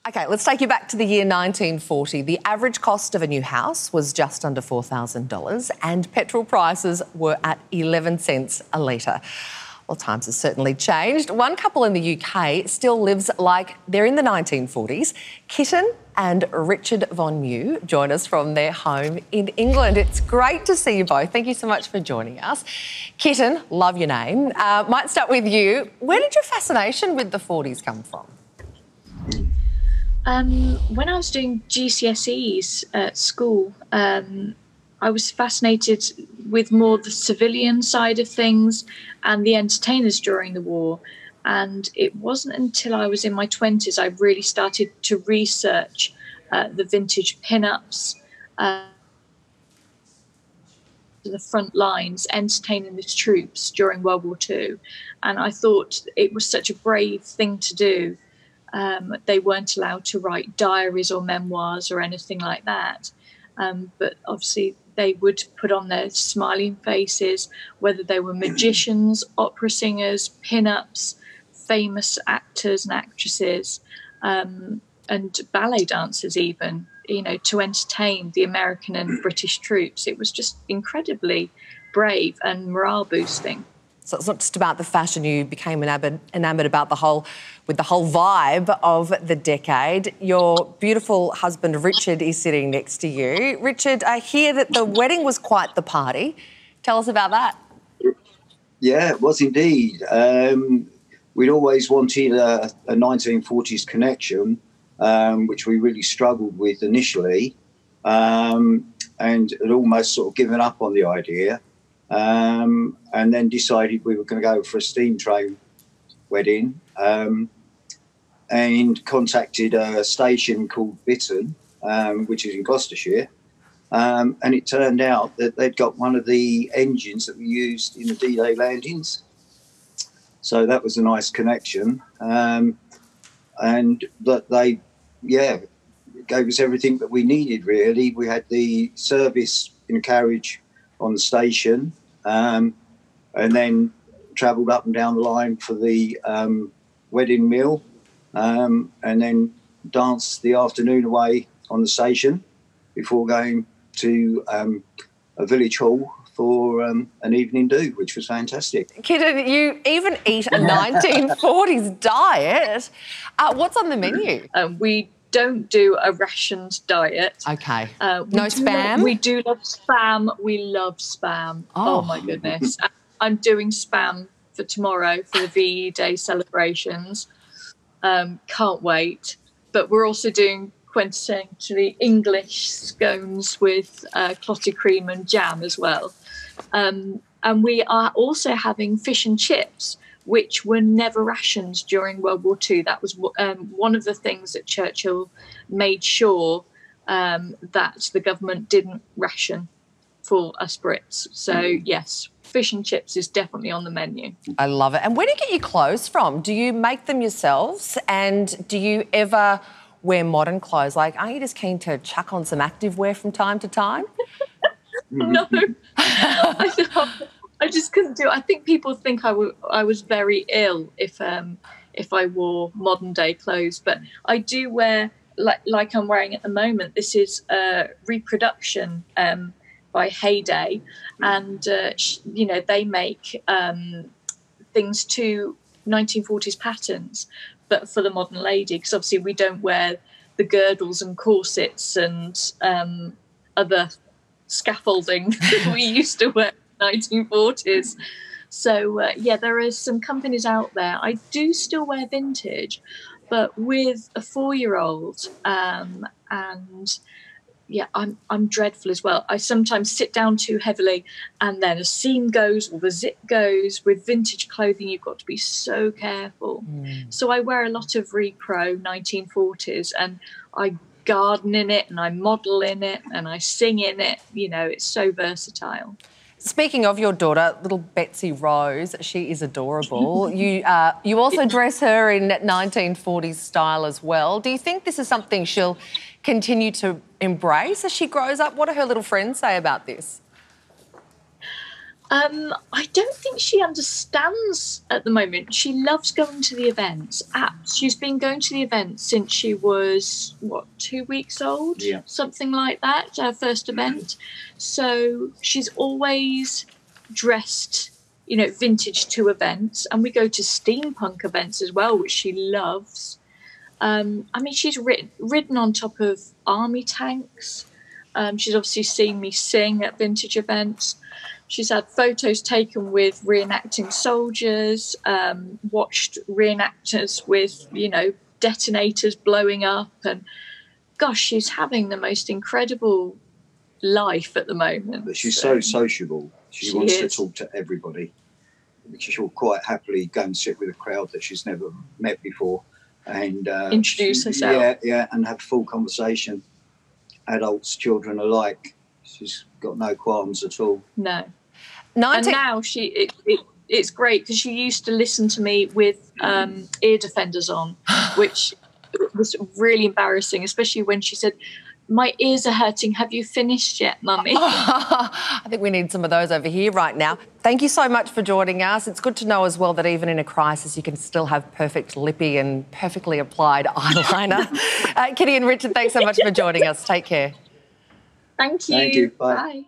OK, let's take you back to the year 1940. The average cost of a new house was just under $4,000 and petrol prices were at 11 cents a litre. Well, times have certainly changed. One couple in the UK still lives like they're in the 1940s. Kitten and Richard Von Mew join us from their home in England. It's great to see you both. Thank you so much for joining us. Kitten, love your name. Might start with you. Where did your fascination with the 40s come from? When I was doing GCSEs at school, I was fascinated with more the civilian side of things and the entertainers during the war. And it wasn't until I was in my 20s I really started to research the vintage pin-ups, the front lines, entertaining the troops during World War II. And I thought it was such a brave thing to do. They weren't allowed to write diaries or memoirs or anything like that. But obviously they would put on their smiling faces, whether they were magicians, opera singers, pin-ups, famous actors and actresses, and ballet dancers even, you know, to entertain the American and British troops. It was just incredibly brave and morale boosting. So it's not just about the fashion, you became enamoured about the whole vibe of the decade. Your beautiful husband, Richard, is sitting next to you. Richard, I hear that the wedding was quite the party. Tell us about that. Yeah, it was indeed. We'd always wanted a 1940s connection, which we really struggled with initially, and had almost sort of given up on the idea. And then decided we were going to go for a steam train wedding, and contacted a station called Kitten, which is in Gloucestershire, and it turned out that they'd got one of the engines that we used in the D-Day landings. So that was a nice connection, and that they, gave us everything that we needed, really. We had the service in a carriage on the station, and then travelled up and down the line for the wedding meal, and then danced the afternoon away on the station before going to a village hall for an evening do, which was fantastic. Kitten, you even eat a 1940s diet. What's on the menu? We don't do a rations diet. OK. No spam? We do love spam. We love spam. Oh my goodness. I'm doing spam for tomorrow for the VE Day celebrations. Can't wait. But we're also doing quintessentially English scones with clotted cream and jam as well. And we are also having fish and chips, which were never rations during World War II. That was one of the things that Churchill made sure that the government didn't ration for us Brits. So, yes, fish and chips is definitely on the menu. I love it. And where do you get your clothes from? Do you make them yourselves? And do you ever wear modern clothes? Like, aren't you just keen to chuck on some activewear from time to time? No. I just couldn't do it. I think people think I was very ill if I wore modern day clothes, but I do wear like I'm wearing at the moment. This is a reproduction by Heyday, and you know, they make things to 1940s patterns, but for the modern lady, because obviously we don't wear the girdles and corsets and other scaffolding that we used to wear. 1940s. So there are some companies out there. I do still wear vintage, but with a 4-year-old, and I'm dreadful as well. I sometimes sit down too heavily, and then a seam goes or the zip goes. With vintage clothing, you've got to be so careful. So I wear a lot of repro 1940s, and I garden in it, and I model in it, and I sing in it. You know, it's so versatile. Speaking of your daughter, little Betsy Rose, she is adorable. You also dress her in 1940s style as well. Do you think this is something she'll continue to embrace as she grows up? What do her little friends say about this? I don't think she understands at the moment. She loves going to the events. She's been going to the events since she was, 2 weeks old? Yeah. Something like that, her first event. So she's always dressed, vintage to events. And we go to steampunk events as well, which she loves. She's ridden on top of army tanks. She's obviously seen me sing at vintage events. She's had photos taken with reenacting soldiers, watched reenactors with, detonators blowing up. And gosh, she's having the most incredible life at the moment. But she's so sociable. She wants to talk to everybody. She'll quite happily go and sit with a crowd that she's never met before and introduce herself. Yeah, and have full conversation. Adults, children alike. She's got no qualms at all. No. And now it's great because she used to listen to me with ear defenders on, which was really embarrassing, especially when she said, "My ears are hurting. Have you finished yet, Mummy?" I think we need some of those over here right now. Thank you so much for joining us. It's good to know as well that even in a crisis, you can still have perfect lippy and perfectly applied eyeliner. Kitty and Richard, thanks so much for joining us. Take care. Thank you. Thank you. Bye. Bye.